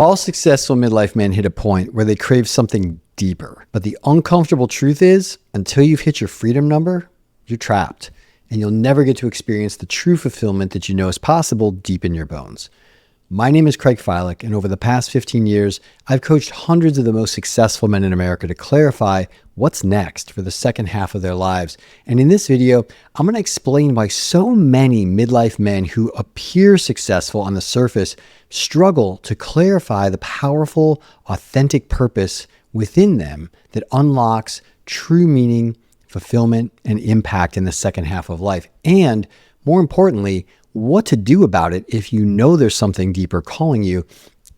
All successful midlife men hit a point where they crave something deeper. But the uncomfortable truth is, until you've hit your freedom number, you're trapped. And you'll never get to experience the true fulfillment that you know is possible deep in your bones. My name is Craig Filek, and over the past 15 years, I've coached hundreds of the most successful men in America to clarify what's next for the second half of their lives. And in this video, I'm going to explain why so many midlife men who appear successful on the surface struggle to clarify the powerful, authentic purpose within them that unlocks true meaning, fulfillment, and impact in the second half of life. And more importantly, what to do about it if you know there's something deeper calling you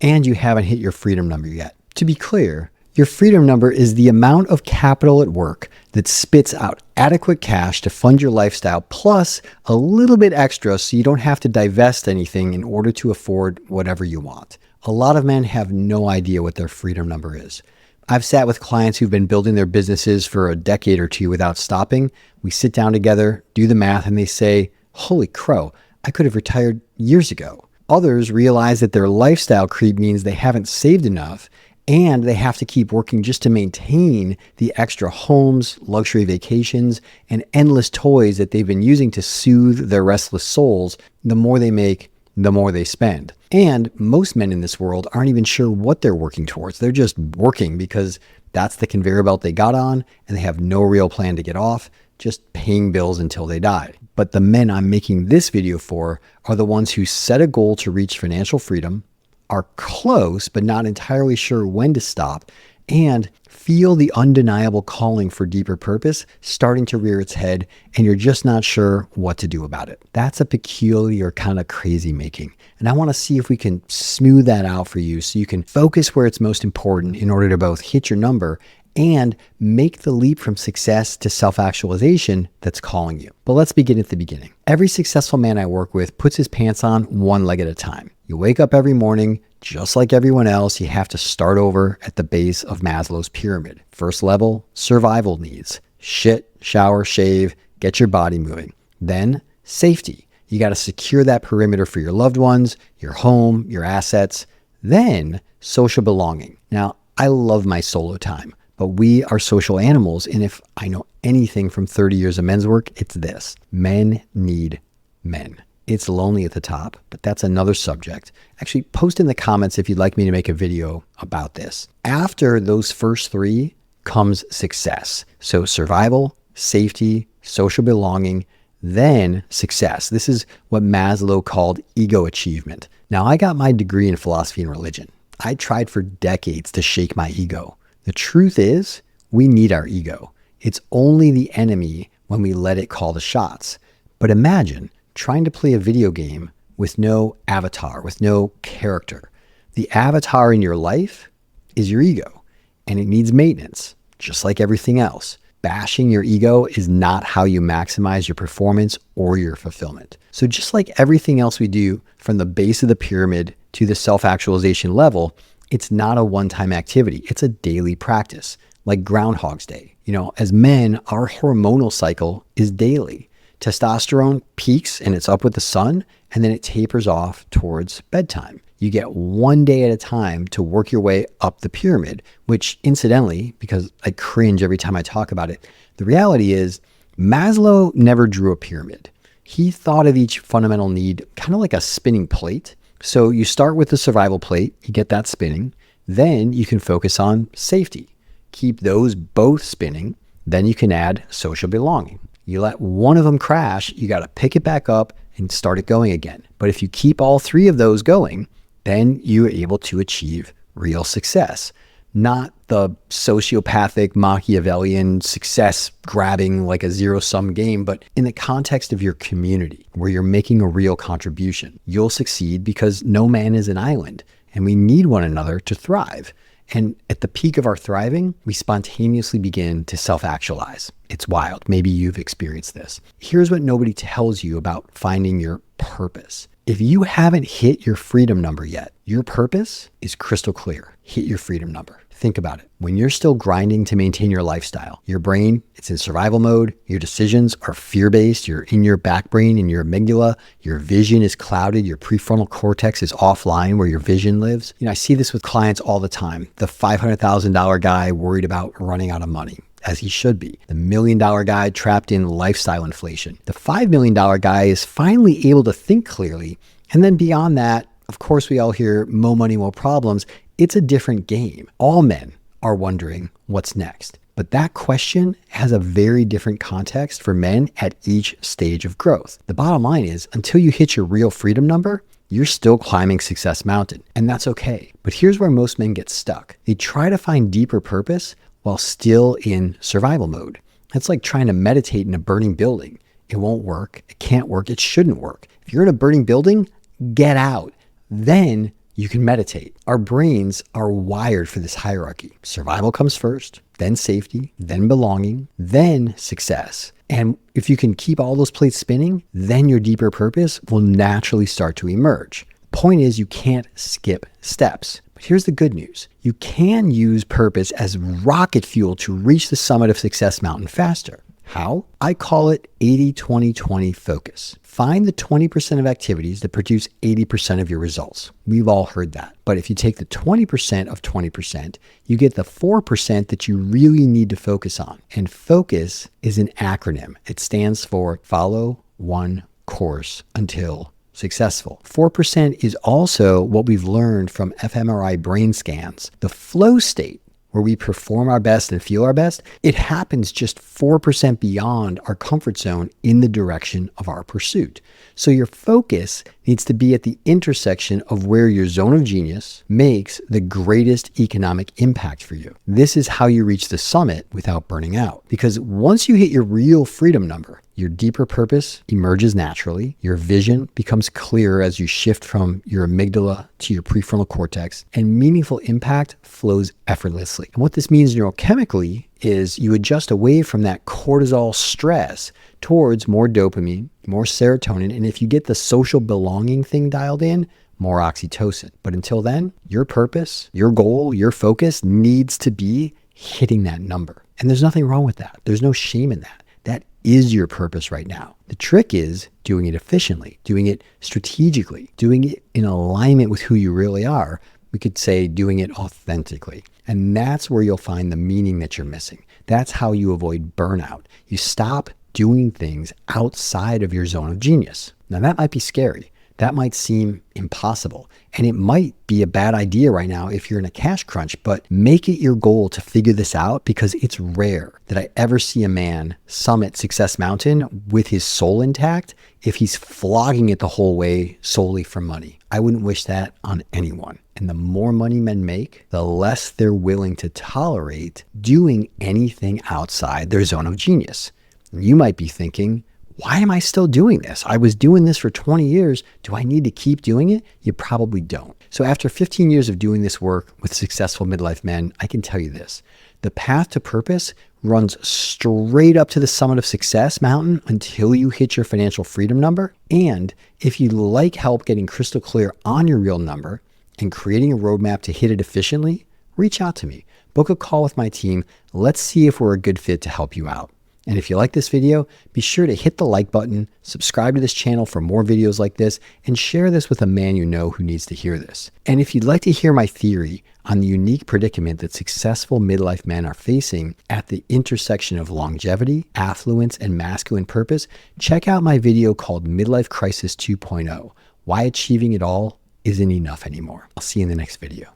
and you haven't hit your freedom number yet. To be clear, your freedom number is the amount of capital at work that spits out adequate cash to fund your lifestyle, plus a little bit extra so you don't have to divest anything in order to afford whatever you want. A lot of men have no idea what their freedom number is. I've sat with clients who've been building their businesses for a decade or two without stopping. We sit down together, do the math, and they say, "Holy crow, I could have retired years ago." Others realize that their lifestyle creep means they haven't saved enough and they have to keep working just to maintain the extra homes, luxury vacations, and endless toys that they've been using to soothe their restless souls. The more they make, the more they spend. And most men in this world aren't even sure what they're working towards. They're just working because that's the conveyor belt they got on, and they have no real plan to get off, just paying bills until they die. But the men I'm making this video for are the ones who set a goal to reach financial freedom, are close but not entirely sure when to stop, and feel the undeniable calling for deeper purpose starting to rear its head, and you're just not sure what to do about it. That's a peculiar kind of crazy making. And I want to see if we can smooth that out for you so you can focus where it's most important in order to both hit your number and make the leap from success to self-actualization that's calling you. But let's begin at the beginning. Every successful man I work with puts his pants on one leg at a time. You wake up every morning, just like everyone else, you have to start over at the base of Maslow's pyramid. First level, survival needs. Shit, shower, shave, get your body moving. Then, safety. You got to secure that perimeter for your loved ones, your home, your assets. Then, social belonging. Now, I love my solo time, but we are social animals, and if I know anything from 30 years of men's work, it's this. Men need men. It's lonely at the top, but that's another subject. Actually, post in the comments if you'd like me to make a video about this. After those first three comes success. So survival, safety, social belonging, then success. This is what Maslow called ego achievement. Now, I got my degree in philosophy and religion. I tried for decades to shake my ego. The truth is, we need our ego. It's only the enemy when we let it call the shots. But imagine trying to play a video game with no avatar, with no character. The avatar in your life is your ego, and it needs maintenance, just like everything else. Bashing your ego is not how you maximize your performance or your fulfillment. So just like everything else we do, from the base of the pyramid to the self-actualization level, it's not a one-time activity. It's a daily practice, like Groundhog's Day. You know, as men, our hormonal cycle is daily. Testosterone peaks and it's up with the sun, and then it tapers off towards bedtime. You get one day at a time to work your way up the pyramid, which incidentally, because I cringe every time I talk about it, the reality is Maslow never drew a pyramid. He thought of each fundamental need kind of like a spinning plate. So you start with the survival plate, you get that spinning, then you can focus on safety. Keep those both spinning, then you can add social belonging. You let one of them crash, you got to pick it back up and start it going again. But if you keep all three of those going, then you're able to achieve real success. Not the sociopathic Machiavellian success grabbing like a zero-sum game, but in the context of your community where you're making a real contribution. You'll succeed because no man is an island, and we need one another to thrive. And at the peak of our thriving, we spontaneously begin to self-actualize. It's wild. Maybe you've experienced this. Here's what nobody tells you about finding your purpose. If you haven't hit your freedom number yet, your purpose is crystal clear. Hit your freedom number. Think about it. When you're still grinding to maintain your lifestyle, your brain, it's in survival mode. Your decisions are fear-based. You're in your back brain, in your amygdala. Your vision is clouded. Your prefrontal cortex is offline where your vision lives. I see this with clients all the time. The $500,000 guy worried about running out of money, as he should be. The $1 million guy trapped in lifestyle inflation. The $5 million guy is finally able to think clearly. And then beyond that, of course, we all hear more money, more problems. It's a different game. All men are wondering what's next. But that question has a very different context for men at each stage of growth. The bottom line is, until you hit your real freedom number, you're still climbing Success Mountain. And that's okay. But here's where most men get stuck. They try to find deeper purpose while still in survival mode. It's like trying to meditate in a burning building. It won't work. It can't work. It shouldn't work. If you're in a burning building, get out. Then you can meditate. Our brains are wired for this hierarchy. Survival comes first, then safety, then belonging, then success. And if you can keep all those plates spinning, then your deeper purpose will naturally start to emerge. Point is, you can't skip steps. But here's the good news. You can use purpose as rocket fuel to reach the summit of Success Mountain faster. How? I call it 80-20-20 focus. Find the 20% of activities that produce 80% of your results. We've all heard that. But if you take the 20% of 20%, you get the 4% that you really need to focus on. And focus is an acronym. It stands for follow one course until successful. 4% is also what we've learned from fMRI brain scans. The flow state, where we perform our best and feel our best, it happens just 4% beyond our comfort zone in the direction of our pursuit. So your focus needs to be at the intersection of where your zone of genius makes the greatest economic impact for you. This is how you reach the summit without burning out. Because once you hit your real freedom number, your deeper purpose emerges naturally. Your vision becomes clearer as you shift from your amygdala to your prefrontal cortex, and meaningful impact flows effortlessly. And what this means neurochemically is you adjust away from that cortisol stress towards more dopamine, more serotonin, and if you get the social belonging thing dialed in, more oxytocin. But until then, your purpose, your goal, your focus needs to be hitting that number. And there's nothing wrong with that. There's no shame in that. That is your purpose right now. The trick is doing it efficiently, doing it strategically, doing it in alignment with who you really are. We could say doing it authentically. And that's where you'll find the meaning that you're missing. That's how you avoid burnout. You stop doing things outside of your zone of genius. Now that might be scary. That might seem impossible. And it might be a bad idea right now if you're in a cash crunch, but make it your goal to figure this out, because it's rare that I ever see a man summit Success Mountain with his soul intact if he's flogging it the whole way solely for money. I wouldn't wish that on anyone. And the more money men make, the less they're willing to tolerate doing anything outside their zone of genius. You might be thinking, why am I still doing this? I was doing this for 20 years. Do I need to keep doing it? You probably don't. So after 15 years of doing this work with successful midlife men, I can tell you this. The path to purpose runs straight up to the summit of Success Mountain until you hit your financial freedom number. And if you'd like help getting crystal clear on your real number and creating a roadmap to hit it efficiently, reach out to me. Book a call with my team. Let's see if we're a good fit to help you out. And if you like this video, be sure to hit the like button, subscribe to this channel for more videos like this, and share this with a man you know who needs to hear this. And if you'd like to hear my theory on the unique predicament that successful midlife men are facing at the intersection of longevity, affluence, and masculine purpose, check out my video called Midlife Crisis 2.0, Why Achieving It All Isn't Enough Anymore. I'll see you in the next video.